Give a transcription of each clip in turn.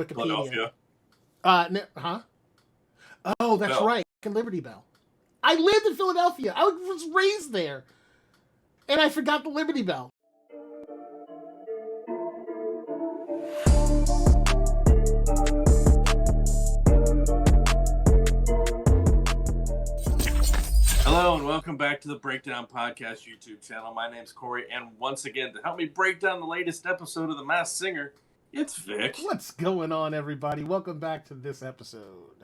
Wikipedia. Philadelphia. Huh? Oh, that's Bell. right. Liberty Bell. I lived in Philadelphia. I was raised there. And I forgot the Liberty Bell. Hello and welcome back to the Breakdown Podcast YouTube channel. My name's Corey, and once again, to help me break down the latest episode of The Masked Singer, it's Vic. What's going on, everybody? Welcome back to this episode.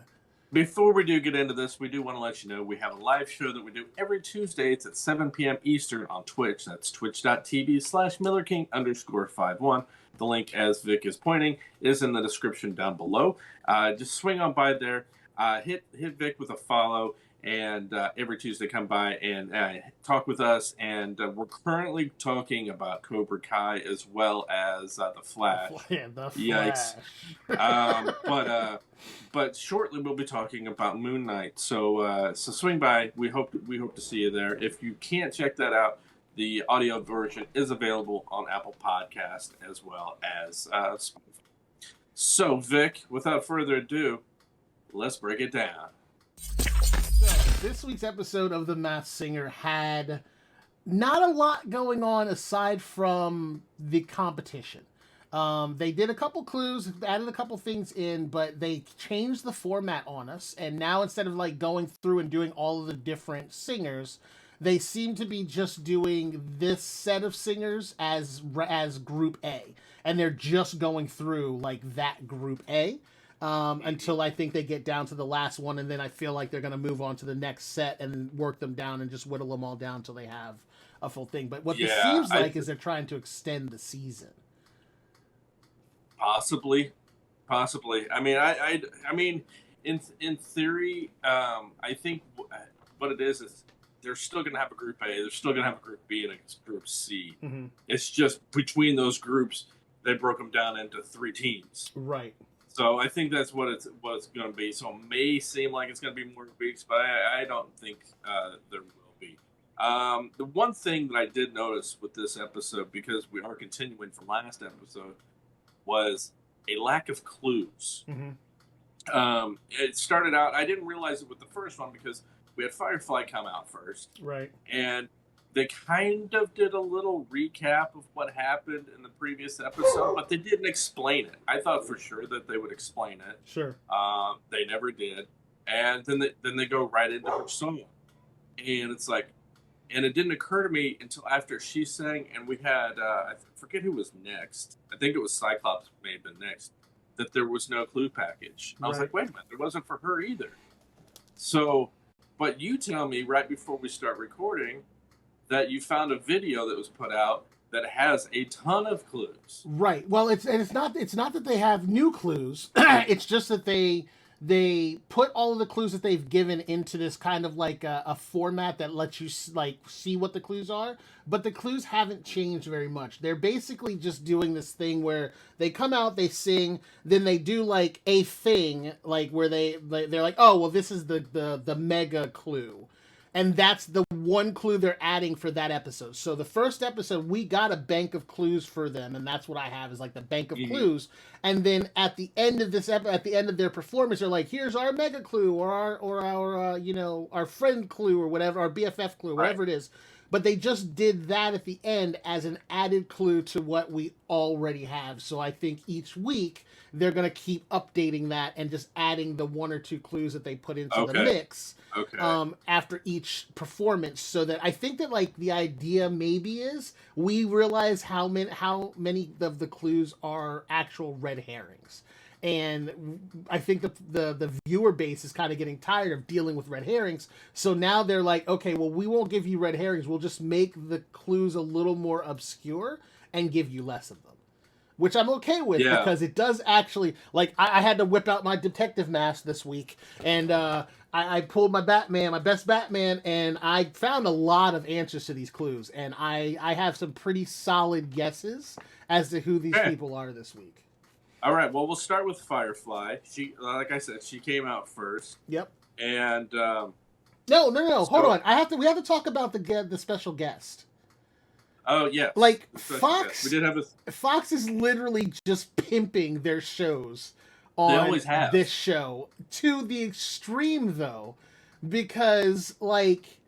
Before we do get into this, we do want to let you know we have a live show that we do every Tuesday. It's at 7 p.m. Eastern on Twitch. That's twitch.tv/MillerKing_51. The link, as Vic is pointing, is in the description down below. Just swing on by there, hit Vic with a follow, and every Tuesday come by and talk with us. And we're currently talking about Cobra Kai as well as The Flash. The Yikes. But shortly we'll be talking about Moon Knight. So swing by. We hope to see you there. If you can't check that out, the audio version is available on Apple Podcast as well as Spotify. So Vic, without further ado, let's break it down. So, this week's episode of The Masked Singer had not a lot going on aside from the competition. They did a couple clues, added a couple things in, but they changed the format on us. And now instead of like going through and doing all of the different singers, they seem to be just doing this set of singers as Group A. And they're just going through like that Group A. Until I think they get down to the last one, and then I feel like they're going to move on to the next set and work them down and just whittle them all down until they have a full thing. But what this seems like is they're trying to extend the season. Possibly. I mean, in theory, I think what it is they're still going to have a Group A, they're still going to have a Group B and a Group C. Mm-hmm. It's just between those groups, they broke them down into 3 teams. Right. So I think that's what it's going to be. So it may seem like it's going to be more weeks, but I don't think there will be. The one thing that I did notice with this episode, because we are continuing from last episode, was a lack of clues. Mm-hmm. It started out, I didn't realize it with the first one because we had Firefly come out first. Right. And they kind of did a little recap of what happened in the previous episode, but they didn't explain it. I thought for sure that they would explain it. Sure. They never did. And then they go right into her song. And it's like, and it didn't occur to me until after she sang, and we had, I forget who was next. I think it was Cyclops may have been next, that there was no clue package. I was like, wait a minute, there wasn't for her either. So, but you tell me right before we start recording that you found a video that was put out that has a ton of clues. Right. Well, it's not that they have new clues. It's just that they put all of the clues that they've given into this kind of like a format that lets you like see what the clues are. But the clues haven't changed very much. They're basically just doing this thing where they come out, they sing, then they do like a thing like where they're like, oh well, this is the mega clue. And that's the one clue they're adding for that episode. So the first episode, we got a bank of clues for them, and that's what I have is like the bank of clues. And then at the end of this at the end of their performance, they're like, "Here's our mega clue, or our our friend clue, or whatever, our BFF clue, whatever it is." But they just did that at the end as an added clue to what we already have. So I think each week they're going to keep updating that and just adding the 1 or 2 clues that they put into the mix after each performance. So that I think that like the idea maybe is we realize how many of the clues are actual red herrings. And I think the viewer base is kind of getting tired of dealing with red herrings. So now they're like, okay, well, we won't give you red herrings. We'll just make the clues a little more obscure and give you less of them. Which I'm okay with because it does actually, like, I had to whip out my detective mask this week. And I pulled my best Batman, and I found a lot of answers to these clues. And I have some pretty solid guesses as to who these people are this week. All right, well, we'll start with Firefly. She, like I said, she came out first. Yep. And no. Hold on. We have to talk about the special guest. Oh yes. Like Yes. We did have a. Fox is literally just pimping their shows They on always have. this show to the extreme, though, because like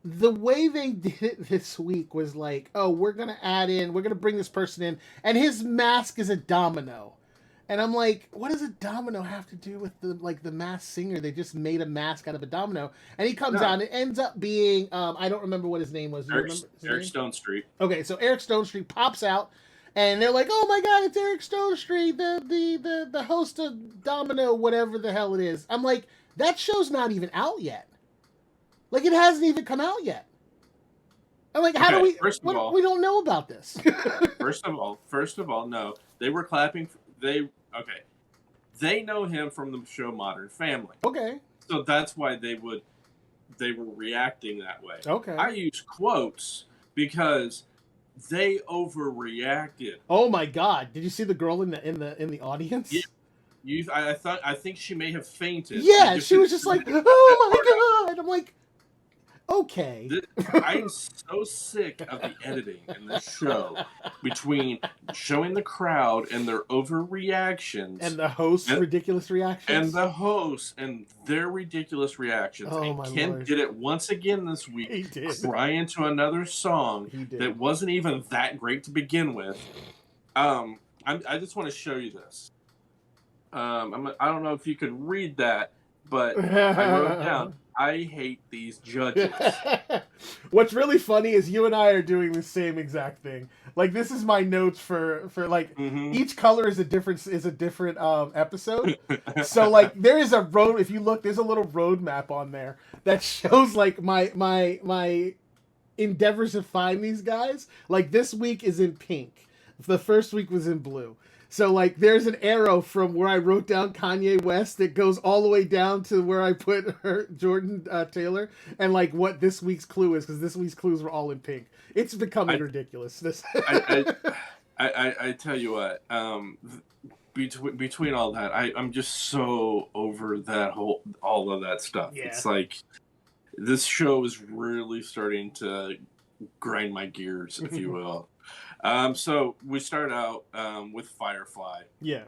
the way they did it this week was like, oh, we're gonna bring this person in, and his mask is a domino. And I'm like, what does a domino have to do with the masked singer? They just made a mask out of a domino, and he comes out. And it ends up being I don't remember what his name was. Do you remember his Eric name? Stone Street. Okay, so Eric Stone Street pops out, and they're like, "Oh my God, it's Eric Stone Street, the host of Domino, whatever the hell it is." I'm like, that show's not even out yet. Like, it hasn't even come out yet. I'm like, how do we? First of all, we don't know about this. first of all, no, they were clapping. They know him from the show Modern Family. Okay. So that's why they were reacting that way. Okay. I use quotes because they overreacted. Oh my God! Did you see the girl in the audience? Yeah. I think she may have fainted. Yeah, she was just like, "Oh my God!" I'm like, okay. I'm so sick of the editing in this show between showing the crowd and their overreactions and the host's ridiculous reactions and the host and their ridiculous reactions. Oh, and my Ken Lord. did it once again this week. He did. Crying to another song that wasn't even that great to begin with. I just want to show you this. I don't know if you could read that, but I wrote down, I hate these judges. What's really funny is you and I are doing the same exact thing. Like, this is my notes for like each color is a different episode. So like there is a road. If you look, there's a little road map on there that shows like my endeavors to find these guys. Like, this week is in pink. The first week was in blue. So, like, there's an arrow from where I wrote down Kanye West that goes all the way down to where I put Jordan Taylor, and, like, what this week's clue is, because this week's clues were all in pink. It's becoming ridiculous. I tell you what, between all that, I'm just so over all of that stuff. Yeah. It's like, this show is really starting to grind my gears, if you will. So we start out with Firefly. Yeah.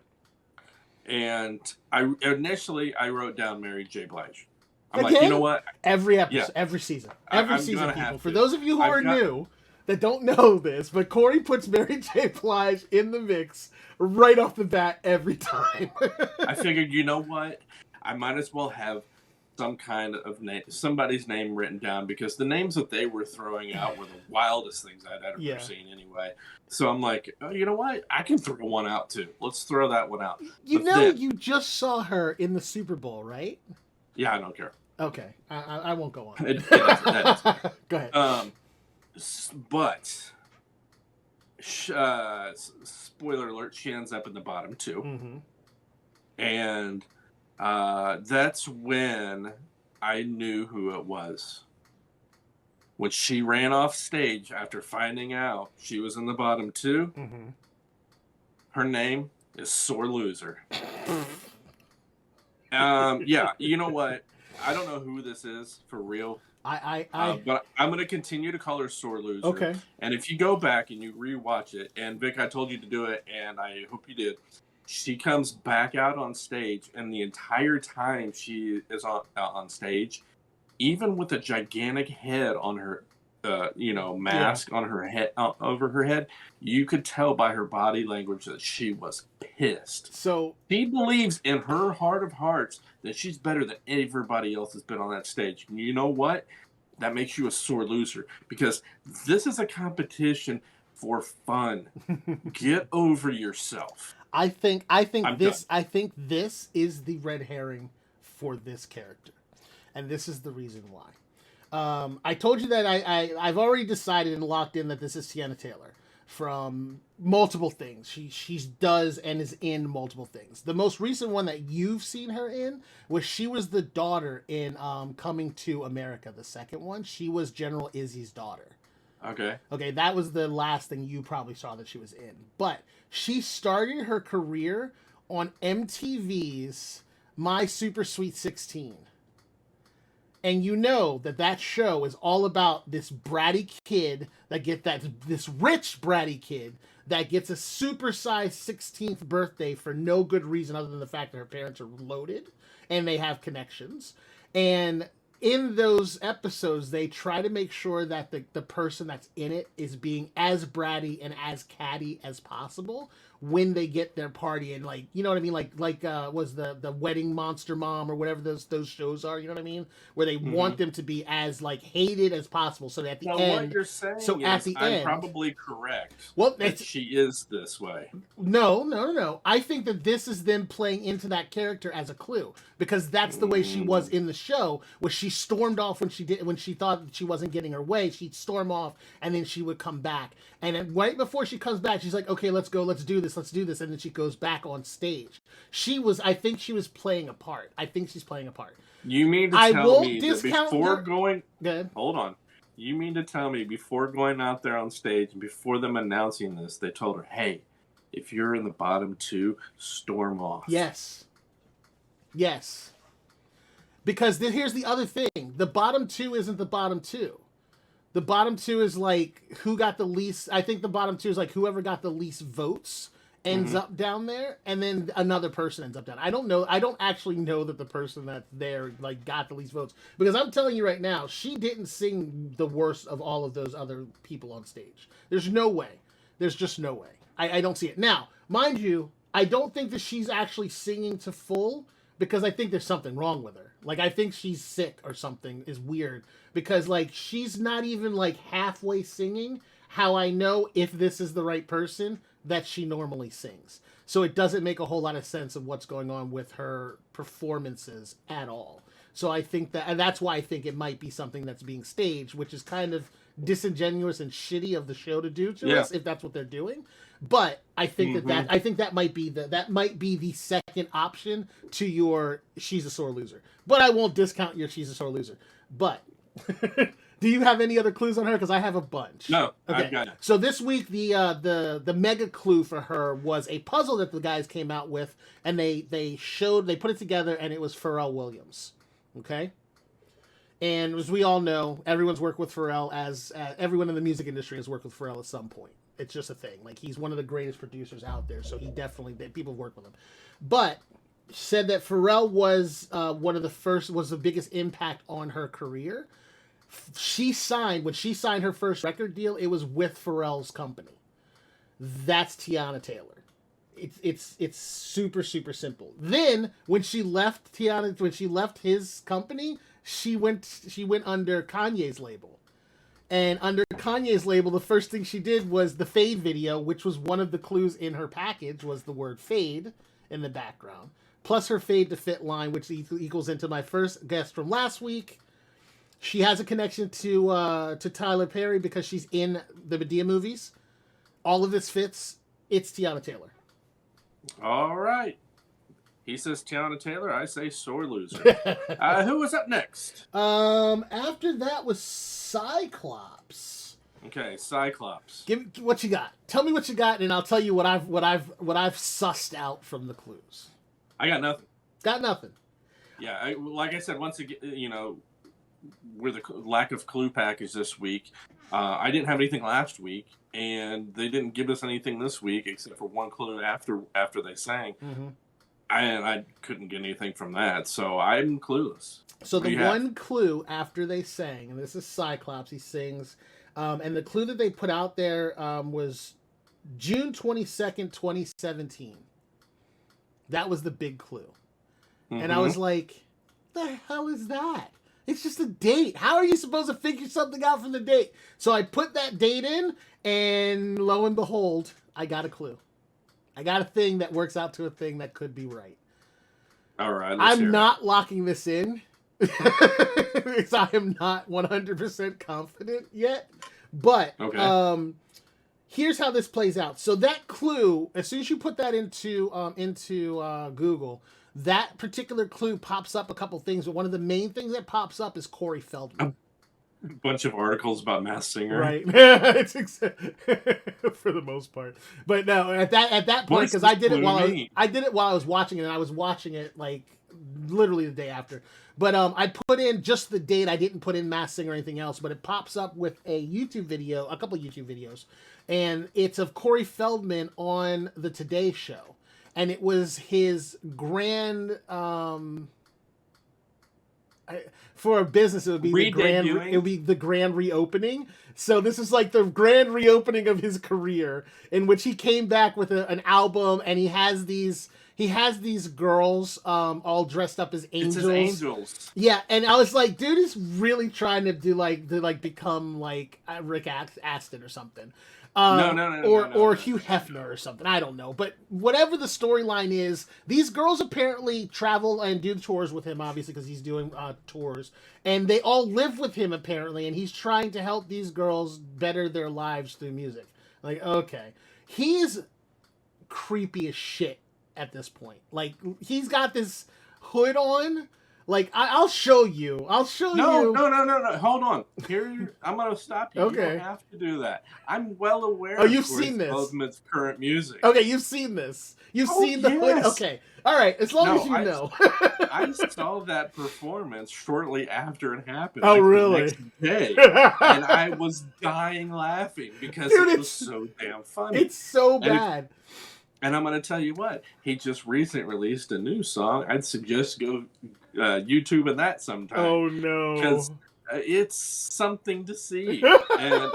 And I initially wrote down Mary J. Blige. I'm Again? like, you know what? Every episode, every season, people. For those of you who are new that don't know this, but Corey puts Mary J. Blige in the mix right off the bat every time. I figured, you know what? I might as well have some kind of name, somebody's name written down, because the names that they were throwing out were the wildest things I'd ever seen anyway. So I'm like, oh, you know what? I can throw one out too. Let's throw that one out. You just saw her in the Super Bowl, right? Yeah, I don't care. Okay, I won't go on. It doesn't. Go ahead. But spoiler alert, she ends up in the bottom two. Mm-hmm. And that's when I knew who it was. When she ran off stage after finding out she was in the bottom two, her name is Sore Loser. Yeah, you know what? I don't know who this is for real. But I'm going to continue to call her Sore Loser. Okay. And if you go back and you rewatch it, and Vic, I told you to do it, and I hope you did. She comes back out on stage, and the entire time she is on stage, even with a gigantic head on her, mask on her head, over her head, you could tell by her body language that she was pissed. So she believes in her heart of hearts that she's better than everybody else that's been on that stage. And you know what? That makes you a sore loser, because this is a competition for fun. Get over yourself. I think this is the red herring for this character, and this is the reason why. I told you that I've already decided and locked in that this is Tiana Taylor from multiple things. She does and is in multiple things. The most recent one that you've seen her in was she was the daughter in Coming to America. The second one, she was General Izzy's daughter. Okay, that was the last thing you probably saw that she was in. But she started her career on MTV's My Super Sweet 16. And you know that show is all about this bratty kid this rich bratty kid that gets a supersized 16th birthday for no good reason other than the fact that her parents are loaded and they have connections. And in those episodes, they try to make sure that the person that's in it is being as bratty and as catty as possible when they get their party. And like, you know what I mean? Like was the Wedding Monster Mom or whatever those shows are, you know what I mean? Where they want them to be as like hated as possible. So that at the end, what you're saying so is at the I'm end, probably correct. Well, that she is this way. No. I think that this is them playing into that character as a clue because that's the way she was in the show. Was she stormed off when she thought that she wasn't getting her way? She'd storm off and then she would come back. And then right before she comes back, she's like, "Okay, let's go, let's do this," and then she goes back on stage. I think she was playing a part. I think she's playing a part. You mean to tell me that before going? Hold on. You mean to tell me before going out there on stage and before them announcing this, they told her, "Hey, if you're in the bottom 2, storm off." Yes. Because here's the other thing: the bottom 2 isn't the bottom 2. The bottom 2 is like who got the least. I think the bottom 2 is like whoever got the least votes ends up down there, and then another person ends up down. I don't know. I don't actually know that the person that's there like got the least votes because I'm telling you right now, she didn't sing the worst of all of those other people on stage. There's no way. There's just no way. I don't see it. Now, mind you, I don't think that she's actually singing to full because I think there's something wrong with her. Like, I think she's sick or something is weird because, like, she's not even, like, halfway singing how I know if this is the right person that she normally sings. So it doesn't make a whole lot of sense of what's going on with her performances at all. So I think that, and that's why I think it might be something that's being staged, which is kind of disingenuous and shitty of the show to do to us if that's what they're doing. But I think that might be the second option to your she's a sore loser. But I won't discount your she's a sore loser. But do you have any other clues on her? Because I have a bunch. No, okay. I've got it. So this week the mega clue for her was a puzzle that the guys came out with, and they put it together, and it was Pharrell Williams. Okay. And as we all know, everyone's worked with Pharrell as everyone in the music industry has worked with Pharrell at some point. It's just a thing. Like, he's one of the greatest producers out there, so people have worked with him. But said that Pharrell was was the biggest impact on her career. When she signed her first record deal, it was with Pharrell's company. That's Tiana Taylor. It's super, super simple. Then when she left his company, she went under Kanye's label. And under Kanye's label, the first thing she did was the Fade video, which was one of the clues in her package, was the word fade in the background. Plus her fade to fit line, which equals into my first guest from last week. She has a connection to Tyler Perry because she's in the Medea movies. All of this fits. It's Tiana Taylor. All right. He says Tiana Taylor. I say sore loser. Who was up next? After that was Cyclops. Okay, Cyclops. What you got? Tell me what you got, and I'll tell you what I've sussed out from the clues. I got nothing. Got nothing. Yeah, like I said, once again, with the lack of clue package this week, I didn't have anything last week, and they didn't give us anything this week except for one clue after they sang. Mm-hmm. And I couldn't get anything from that, so I'm clueless. So the one clue after they sang, and this is Cyclops, he sings, and the clue that they put out there was June 22nd, 2017. That was the big clue. Mm-hmm. And I was like, the hell is that? It's just a date. How are you supposed to figure something out from the date? So I put that date in, and lo and behold, I got a clue. I got a thing that works out to a thing that could be right. All right. I'm not locking this in because I am not 100% confident yet. But here's how this plays out. So that clue, as soon as you put that into Google, that particular clue pops up a couple things. But one of the main things that pops up is Corey Feldman. A bunch of articles about Masked Singer, right? It's for the most part. But no, at that point, because I did it while I was watching it, and I was watching it like literally the day after. But I put in just the date. I didn't put in Masked Singer or anything else, but it pops up with a YouTube video, a couple of YouTube videos, and it's of Corey Feldman on the Today Show, and it was his grand. For a business, it would be the grand reopening. So this is like the grand reopening of his career, in which he came back with an album, and he has these girls all dressed up as angels. It's his angels. Yeah, and I was like, dude is really trying to become like Rick Aston or something. Or Hugh Hefner or something. I don't know. But whatever the storyline is, these girls apparently travel and do tours with him, obviously, because he's doing tours. And they all live with him, apparently, and he's trying to help these girls better their lives through music. Like, okay. He is creepy as shit at this point. Like, he's got this hood on. Like, I'll show you. No. Hold on. Here, I'm going to stop you. Okay. You don't have to do that. I'm well aware of seen this. Feldman's current music. Okay, you've seen this. You've seen the hood. Okay. All right. As long as you know. I saw that performance shortly after it happened. Oh, really? The next day. And I was dying laughing because it was so damn funny. It's so bad. And I'm going to tell you what. He just recently released a new song. I'd suggest go YouTube and that sometime. Oh no! Because it's something to see, and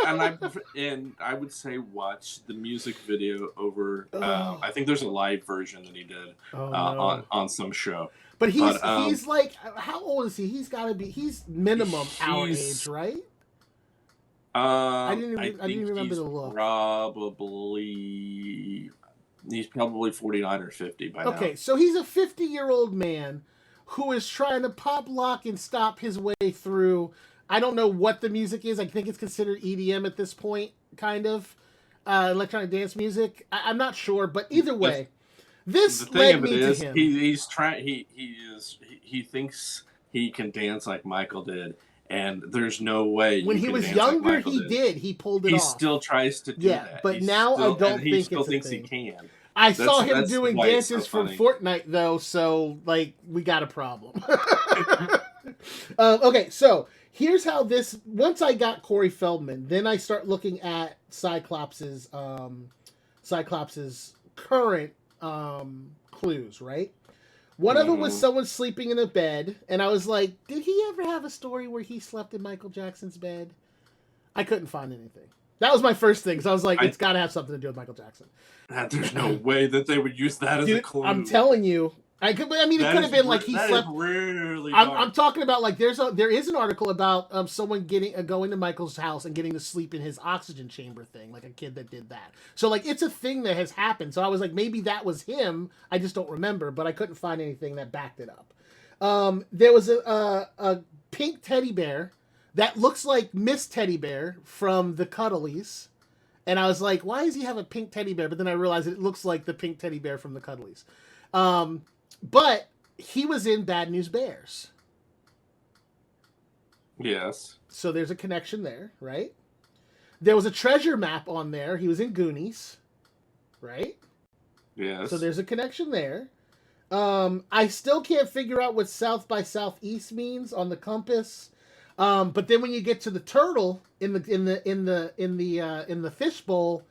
I would say watch the music video over. I think there's a live version that he did on some show. But he's like, how old is he? He's got to be. He's minimum our age, right? I didn't remember the look. He's probably 49 or 50 by now. Okay, so he's a 50-year-old man who is trying to pop, lock, and stop his way through. I don't know what the music is. I think it's considered EDM at this point, kind of. Electronic dance music. I'm not sure, but either way, this led me to him. He thinks he can dance like Michael did, and there's no way. When he was younger, he did. He pulled it off. He still tries to do that. But now I don't think it's a thing. He still thinks he can. I saw him doing dances from Fortnite, though, so, like, we got a problem. Okay, so here's how this... Once I got Corey Feldman, then I start looking at Cyclops's current clues, right? One of them was someone sleeping in a bed, and I was like, did he ever have a story where he slept in Michael Jackson's bed? I couldn't find anything. That was my first thing, because I was like, it's got to have something to do with Michael Jackson. There's no way that they would use that as a clue. I'm telling you. It could have been like he slept. Really I'm talking about like there is an article about someone going to Michael's house and getting to sleep in his oxygen chamber thing, like a kid that did that. So like it's a thing that has happened. So I was like, maybe that was him. I just don't remember, but I couldn't find anything that backed it up. There was a pink teddy bear that looks like Miss Teddy Bear from the Cuddlies. And I was like, why does he have a pink teddy bear? But then I realized it looks like the pink teddy bear from the Cuddlies. But he was in Bad News Bears. Yes. So there's a connection there, right? There was a treasure map on there. He was in Goonies, right? Yes. So there's a connection there. I still can't figure out what South by Southeast means on the compass. But then when you get to the turtle in the fishbowl,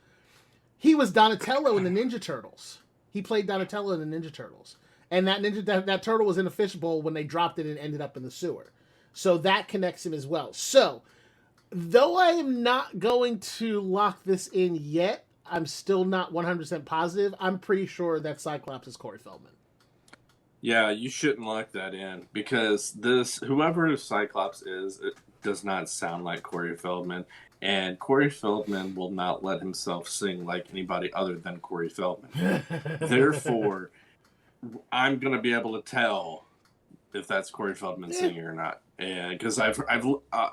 he was Donatello in the Ninja Turtles. He played Donatello in the Ninja Turtles, and that turtle was in a fishbowl when they dropped it and ended up in the sewer. So that connects him as well. So, though I am not going to lock this in yet, I'm still not 100% positive. I'm pretty sure that Cyclops is Corey Feldman. Yeah, you shouldn't lock that in because whoever Cyclops is, it does not sound like Corey Feldman, and Corey Feldman will not let himself sing like anybody other than Corey Feldman. Therefore, I'm gonna be able to tell if that's Corey Feldman singing or not, and because I've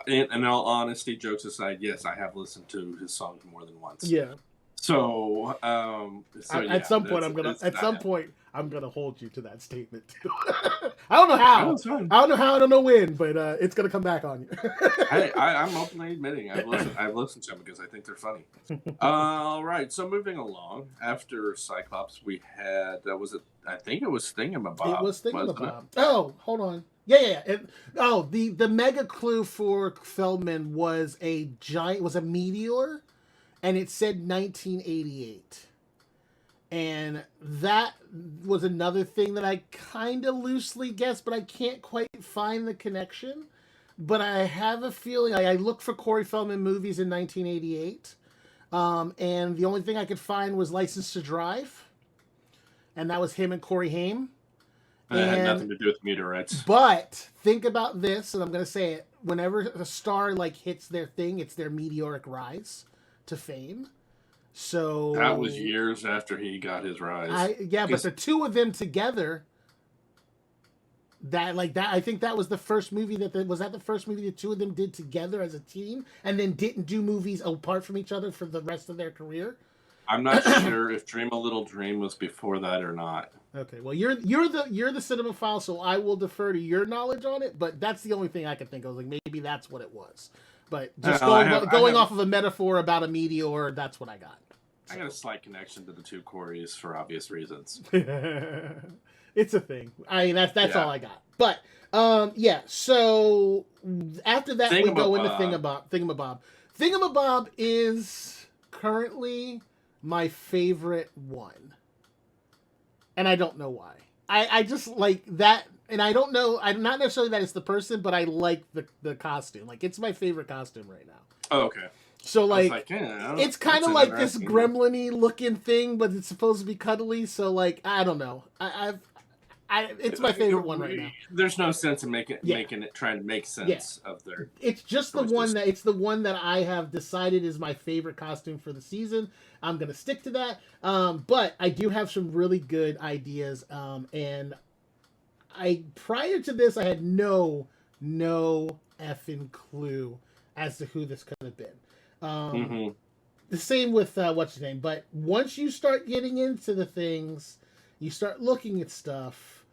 in all honesty, jokes aside, yes, I have listened to his songs more than once. Yeah. So, at some point, I'm gonna hold you to that statement too. I don't know how. I don't know how. I don't know when, but it's gonna come back on you. I'm openly admitting I've listened to them because I think they're funny. All right, so moving along, after Cyclops, we had I think it was Thingamabob. It was Thingamabob. Oh, hold on. Yeah. The mega clue for Feldman was a meteor, and it said 1988. And that was another thing that I kind of loosely guessed, but I can't quite find the connection. But I have a feeling I looked for Corey Feldman movies in 1988, and the only thing I could find was License to Drive, and that was him and Corey Haim. It had nothing to do with meteorites. But think about this, and I'm going to say it: whenever a star hits their thing, it's their meteoric rise to fame. So that was years after he got his rise. But the two of them together, I think that was the first movie was that the first movie the two of them did together as a team, and then didn't do movies apart from each other for the rest of their career. I'm not sure if Dream a Little Dream was before that or not. Okay, well you're the cinemaphile, so I will defer to your knowledge on it. But that's the only thing I could think of. Maybe that's what it was. But just going off of a metaphor about a meteor, that's what I got. I got a slight connection to the two Corys for obvious reasons. It's a thing. I mean, that's all I got. But so after that we go into Thingamabob. Thingamabob is currently my favorite one. And I don't know why. I just like that. And I don't know, I'm not necessarily that it's the person, but I like the costume. It's my favorite costume right now. Oh, okay. So it's kind of like this gremlin-y looking thing, but it's supposed to be cuddly. So I don't know. It's my favorite one right now. There's no sense in trying to make sense of their. It's just choices. the one that I have decided is my favorite costume for the season. I'm gonna stick to that. But I do have some really good ideas. And prior to this, I had no effing clue as to who this could have been. The same with what's his name. But once you start getting into the things, you start looking at stuff,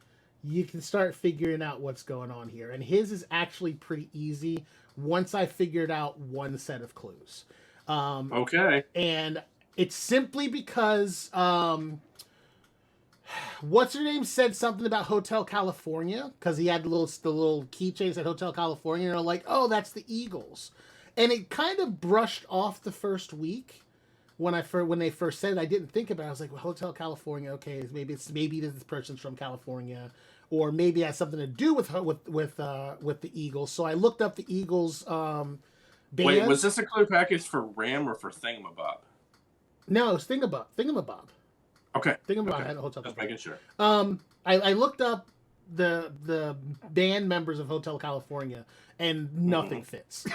you can start figuring out what's going on here. And his is actually pretty easy once I figured out one set of clues. Okay. And it's simply because what's her name said something about Hotel California, because he had the little keychain that said Hotel California, and I'm like, oh, that's the Eagles. And it kind of brushed off the first week when they first said it. I didn't think about it. I was like, well, Hotel California, okay, maybe this person's from California, or maybe it has something to do with the Eagles. So I looked up the Eagles band. Wait, was this a clue package for Ram or for Thingamabob? No, it was Thingamabob. Okay. Thingamabob had a Hotel Just California. making sure. I looked up the band members of Hotel California, and nothing fits.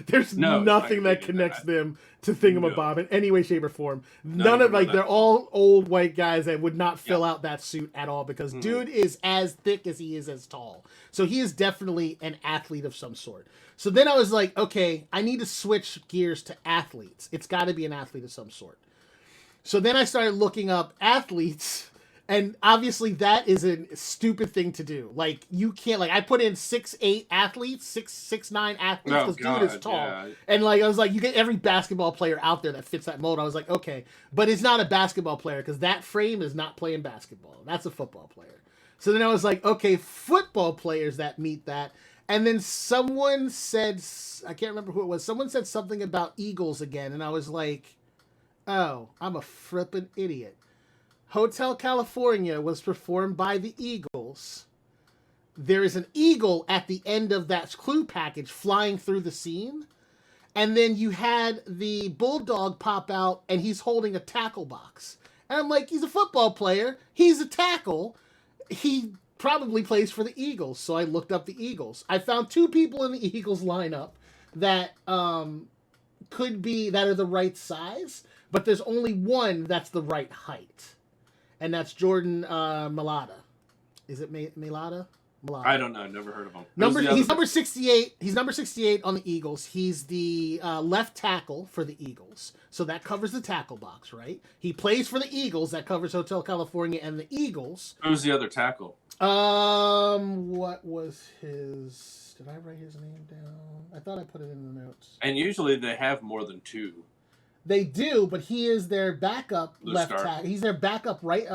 There's nothing that connects them to Thingamabob in any way, shape, or form. None of they're all old white guys that would not fill out that suit at all, because dude is as thick as he is as tall. So he is definitely an athlete of some sort. So then I was like, okay, I need to switch gears to athletes. It's got to be an athlete of some sort. So then I started looking up athletes. And obviously that is a stupid thing to do. You can't, I put in 6'8" athletes, 6'9" athletes, because dude is tall. Yeah. And I was like, you get every basketball player out there that fits that mold. I was like, okay, but it's not a basketball player, because that frame is not playing basketball. That's a football player. So then I was like, okay, football players that meet that. And then someone said, I can't remember who it was, someone said something about Eagles again. And I was like, oh, I'm a frippin' idiot. Hotel California was performed by the Eagles. There is an eagle at the end of that clue package flying through the scene. And then you had the bulldog pop out, and he's holding a tackle box. And I'm like, he's a football player. He's a tackle. He probably plays for the Eagles. So I looked up the Eagles. I found two people in the Eagles lineup that could be, that are the right size. But there's only one that's the right height. And that's Jordan Mailata. Is it Mailata? Milano. I don't know. Never heard of him. He's number 68. He's number 68 on the Eagles. He's the left tackle for the Eagles. So that covers the tackle box, right? He plays for the Eagles. That covers Hotel California and the Eagles. Who's the other tackle? What was his... Did I write his name down? I thought I put it in the notes. And usually they have more than two. They do, but he is their backup left tackle. He's their backup right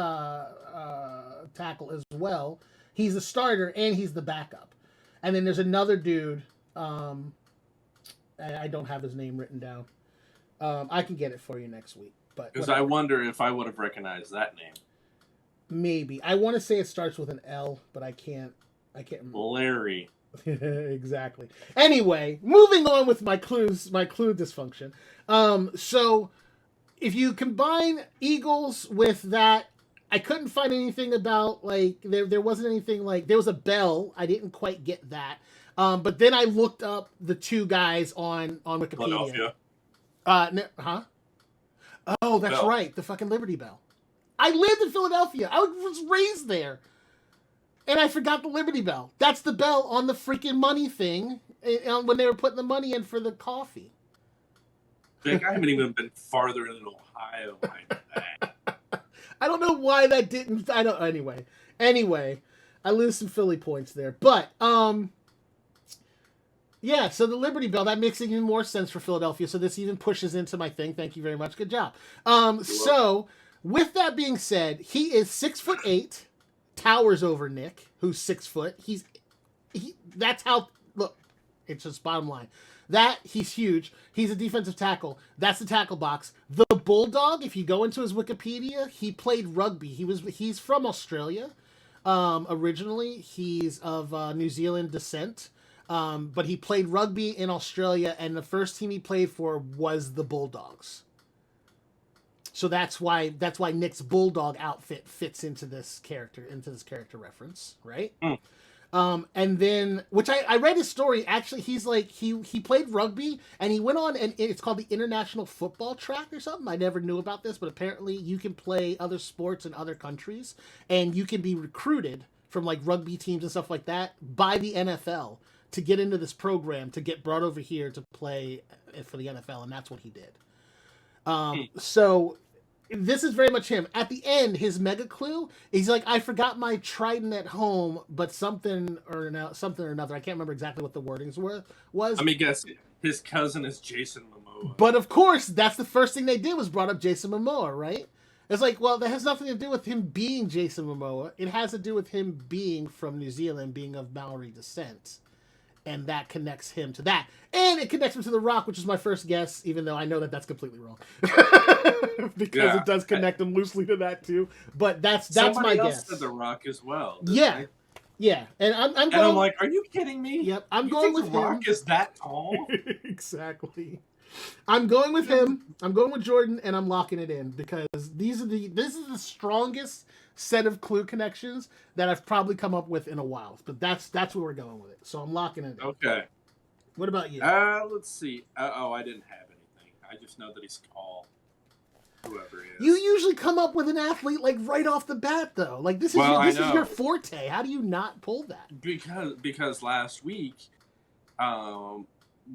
tackle as well. He's the starter and he's the backup. And then there's another dude. I don't have his name written down. I can get it for you next week. Because I wonder if I would have recognized that name. Maybe. I want to say it starts with an L, but I can't remember. Larry. Exactly. Anyway, moving on with my clue dysfunction. So if you combine Eagles with that, I couldn't find anything about like there wasn't anything like there was a bell. I didn't quite get that. But then I looked up the two guys on Wikipedia. Philadelphia. Oh, that's Bell. right, the fucking Liberty Bell. I lived in Philadelphia. I was raised there. And I forgot the Liberty Bell. That's the bell on the freaking money thing when they were putting the money in for the coffee. Jake, I haven't even been farther in Ohio like that. I don't know why that didn't. I don't. Anyway, I lose some Philly points there, but yeah. So the Liberty Bell, that makes even more sense for Philadelphia. So this even pushes into my thing. Thank you very much. Good job. So with that being said, he is 6'8". Towers over Nick, who's 6 foot. That's how. Look, it's just bottom line. He's huge. He's a defensive tackle. That's the tackle box. The Bulldog, if you go into his Wikipedia, he played rugby. He's from Australia. Originally, he's of New Zealand descent. But he played rugby in Australia, and the first team he played for was the Bulldogs. So that's why Nick's Bulldog outfit fits into this character reference, right? And then, which I read his story. Actually, he's like he played rugby and he went on, and it's called the International Football Track or something. I never knew about this, but apparently you can play other sports in other countries, and you can be recruited from like rugby teams and stuff like that by the NFL to get into this program to get brought over here to play for the NFL, and that's what he did. So this is very much him. At the end, his mega clue, he's like, I forgot my trident at home, but something or another. I can't remember exactly what the wordings was. Let me guess. His cousin is Jason Momoa. But of course, that's the first thing they did was brought up Jason Momoa, right? It's like, well, that has nothing to do with him being Jason Momoa. It has to do with him being from New Zealand, being of Maori descent. And that connects him to that. And it connects him to The Rock, which is my first guess, even though I know that that's completely wrong. Because it does connect him loosely to that, too. But that's my guess. Somebody else said The Rock as well. Yeah. Yeah. And I'm going... And I'm like, are you kidding me? Yep. I'm going with him. The Rock is that tall? Exactly. I'm going with him. I'm going with Jordan, and I'm locking it in because this is the strongest set of clue connections that I've probably come up with in a while. But that's where we're going with it. So I'm locking it in. Okay. What about you? Let's see. I didn't have anything. I just know that he's tall. Whoever he is. You usually come up with an athlete like right off the bat, though. Like this is your forte. How do you not pull that? Because last week,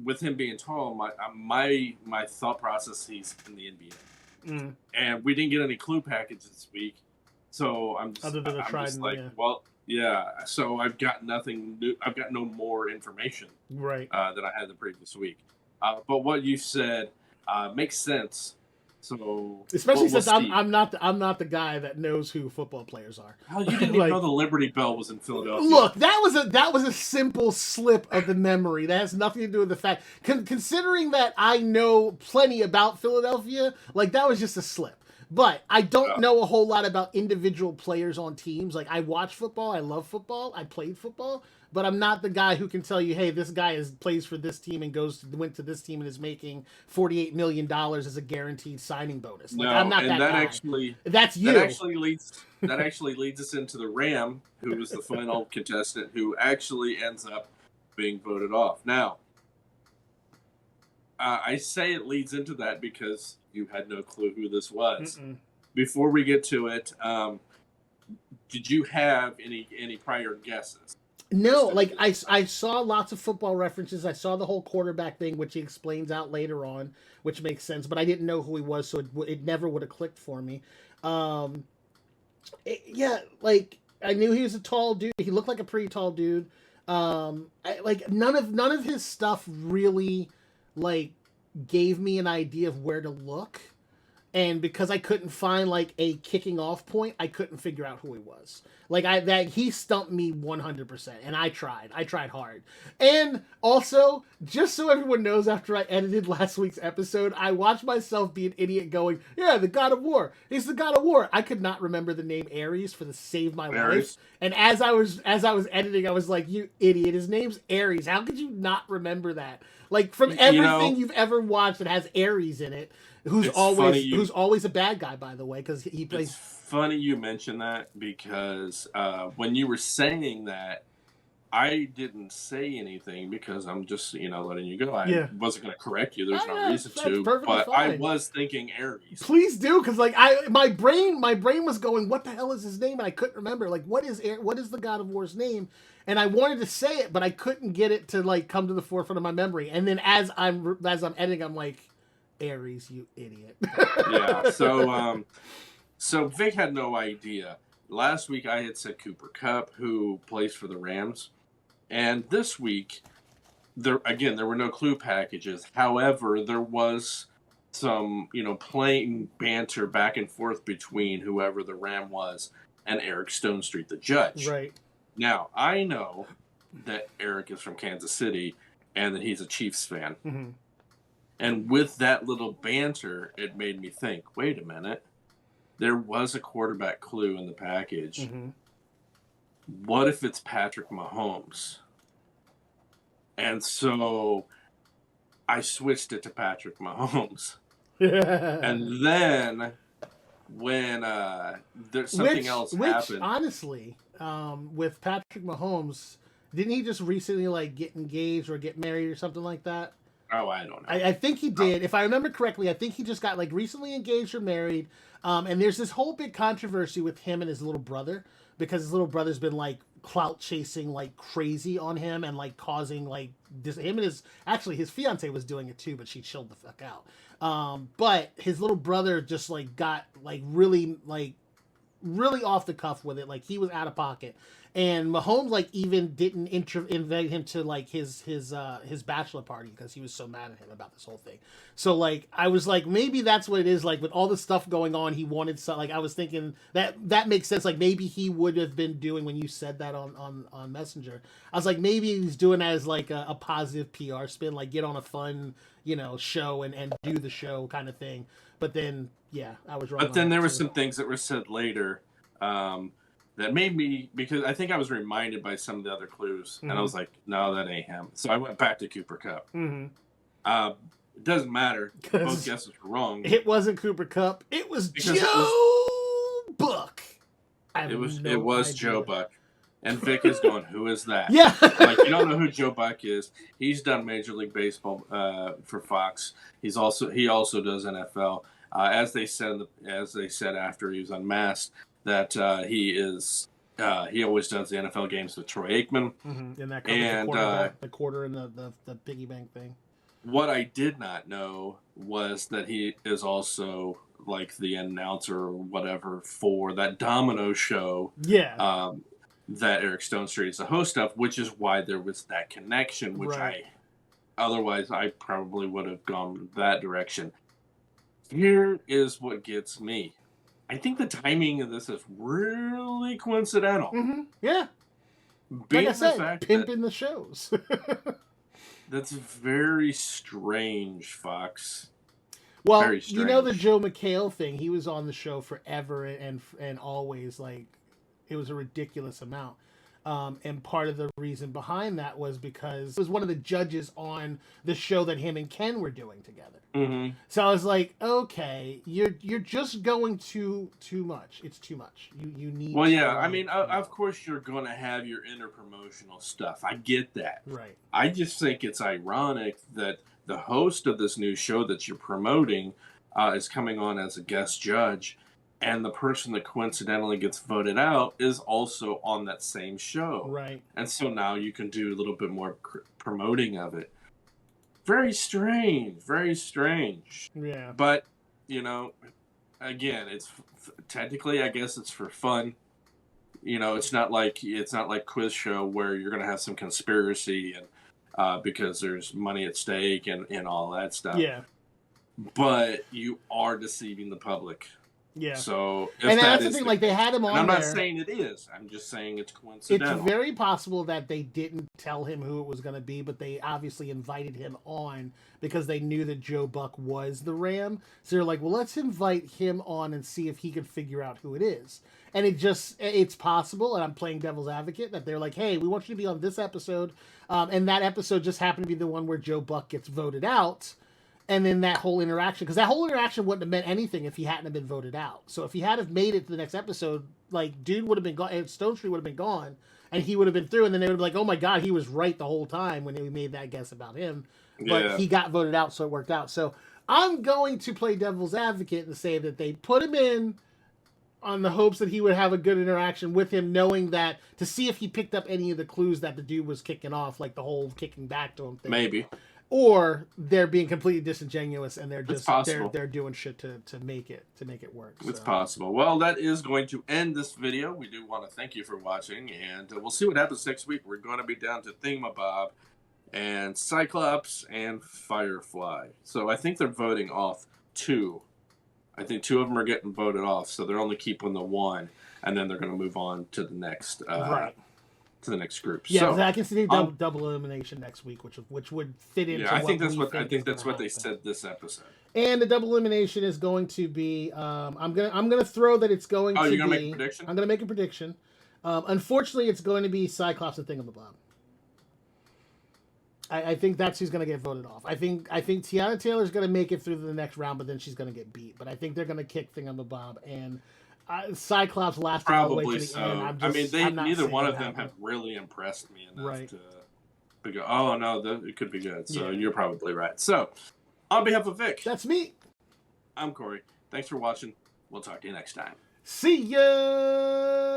with him being tall, my thought process, he's in the NBA, and we didn't get any clue package this week, so I'm just like, well, yeah. So I've got nothing new. I've got no more information, right? Than I had the previous week. But what you said makes sense. So especially since I'm not the guy that knows who football players are. Hell, you didn't even know the Liberty Bell was in Philadelphia. Look, that was a simple slip of the memory. That has nothing to do with the fact. Considering that I know plenty about Philadelphia, like that was just a slip. But I don't know a whole lot about individual players on teams. Like I watch football, I love football, I played football. But I'm not the guy who can tell you, hey, this guy plays for this team and went to this team and is making $48 million as a guaranteed signing bonus. Like, I'm not that guy. That's you. That actually leads us into the Ram, who was the final contestant, who actually ends up being voted off. Now, I say it leads into that because you had no clue who this was. Before we get to it, did you have any prior guesses? No, like I saw lots of football references. I saw the whole quarterback thing, which he explains out later on, which makes sense. But I didn't know who he was, so it never would have clicked for me. Um, yeah, like I knew he was a tall dude. He looked like a pretty tall dude. Like none of his stuff really like gave me an idea of where to look. And because I couldn't find like a kicking off point, I couldn't figure out who he was. Like he stumped me 100%, and I tried hard. And also, just so everyone knows, after I edited last week's episode, I watched myself be an idiot going, "Yeah, the God of War. He's the God of War." I could not remember the name Ares for the save my life. And as I was editing, I was like, "You idiot! His name's Ares. How could you not remember that? Like from everything you've ever watched that has Ares in it." Who's always a bad guy, by the way, because he plays. It's funny you mention that because when you were saying that, I didn't say anything because I'm just letting you go. I wasn't going to correct you. There's no reason to, but fine. I was thinking Ares. Please do, because like my brain was going, what the hell is his name? And I couldn't remember. Like what is the God of War's name? And I wanted to say it, but I couldn't get it to like come to the forefront of my memory. And then as I'm editing, I'm like, Ares, you idiot. Yeah, so Vic had no idea. Last week I had said Cooper Kupp, who plays for the Rams. And this week, there were no clue packages. However, there was some, playing banter back and forth between whoever the Ram was and Eric Stonestreet, the judge. Right. Now, I know that Eric is from Kansas City and that he's a Chiefs fan. Mm-hmm. And with that little banter, it made me think, wait a minute. There was a quarterback clue in the package. Mm-hmm. What if it's Patrick Mahomes? And so I switched it to Patrick Mahomes. And then when there's something else happened. Honestly, with Patrick Mahomes, didn't he just recently like get engaged or get married or something like that? Oh, I don't know. I think he did. If I remember correctly, I think he just got like recently engaged or married. And there's this whole big controversy with him and his little brother because his little brother's been like clout chasing like crazy on him and like causing like this. Him and his fiance was doing it too, but she chilled the fuck out. But his little brother just like got like really off the cuff with it. Like he was out of pocket. And Mahomes like even didn't invite him to like his bachelor party because he was so mad at him about this whole thing. So like I was like maybe that's what it is, like with all the stuff going on he wanted so like I was thinking that makes sense, like maybe he would have been doing when you said that on Messenger. I was like maybe he's doing that as like a positive PR spin, like get on a fun show and do the show kind of thing. But then I was wrong. But then there were some things that were said later that made me, because I think I was reminded by some of the other clues, mm-hmm. and I was like, no, that ain't him. So I went back to Cooper Kupp. Mm-hmm. It doesn't matter. Both guesses were wrong. It wasn't Cooper Kupp. It was Joe Buck. It was Joe Buck. And Vic is going, who is that? Yeah. Like, you don't know who Joe Buck is. He's done Major League Baseball for Fox. He also does NFL. As they said after he was unmasked, that he always does the NFL games with Troy Aikman. Mm-hmm. And that covers the quarter and the piggy bank thing. What I did not know was that he is also like the announcer or whatever for that Domino show. Yeah. That Eric Stonestreet is the host of, which is why there was that connection, which otherwise I probably would have gone that direction. Here is what gets me. I think the timing of this is really coincidental. Mm-hmm. Yeah. Like I said, pimping the shows. That's very strange, Fox. Well, the Joe McHale thing, he was on the show forever and always, like, it was a ridiculous amount. And part of the reason behind that was because it was one of the judges on the show that him and Ken were doing together. Mm-hmm. So I was like, okay, you're just going too much. It's too much. You need. Well, yeah. I mean, of course you're going to have your interpromotional stuff. I get that. Right. I just think it's ironic that the host of this new show that you're promoting is coming on as a guest judge. and the person that coincidentally gets voted out is also on that same show. Right. And so now you can do a little bit more promoting of it. Very strange. Very strange. Yeah. But, you know, again, it's technically, I guess it's for fun. You know, it's not like quiz show where you're going to have some conspiracy and because there's money at stake and all that stuff. Yeah. But you are deceiving the public. Yeah. So, and that's the thing. Like they had him on. I'm there. not saying it is. I'm just saying it's coincidental. It's very possible that they didn't tell him who it was going to be, but they obviously invited him on because they knew that Joe Buck was the Ram. So they're like, well, let's invite him on and see if he can figure out who it is. And it's possible, and I'm playing devil's advocate, that they're like, hey, we want you to be on this episode. And that episode just happened to be the one where Joe Buck gets voted out. And then that whole interaction, because that whole interaction wouldn't have meant anything if he hadn't have been voted out. So if he had have made it to the next episode, like, dude would have been gone, Stone Tree would have been gone, and he would have been through, and then they would be like, oh my god, he was right the whole time when we made that guess about him. But he got voted out, so it worked out. So I'm going to play devil's advocate and say that they put him in on the hopes that he would have a good interaction with him, knowing that, to see if he picked up any of the clues that the dude was kicking off, like the whole kicking back to him thing. Maybe. Or they're being completely disingenuous and they're just they're doing shit to make it work. It's possible. Well, that is going to end this video. We do want to thank you for watching, and we'll see what happens next week. We're going to be down to Thingamabob and Cyclops and Firefly. So I think they're voting off 2. I think 2 of them are getting voted off, so they're only keeping the 1, and then they're going to move on to the next right. To the next group. Yeah, so, I can see double elimination next week, which would fit into. Yeah, I think that's what they said this episode. And the double elimination is going to be. I'm gonna throw that it's going. Oh, to you're gonna be, make a prediction? I'm gonna make a prediction. Unfortunately, it's going to be Cyclops and Thingamabob. I think that's who's going to get voted off. I think Tiana Taylor's going to make it through the next round, but then she's going to get beat. But I think they're going to kick Thingamabob and Cyclops lasting all the way to the end. I mean, neither one of them have really impressed me enough to go, oh no, it could be good. So you're probably right. So, on behalf of Vic, that's me. I'm Corey. Thanks for watching. We'll talk to you next time. See ya.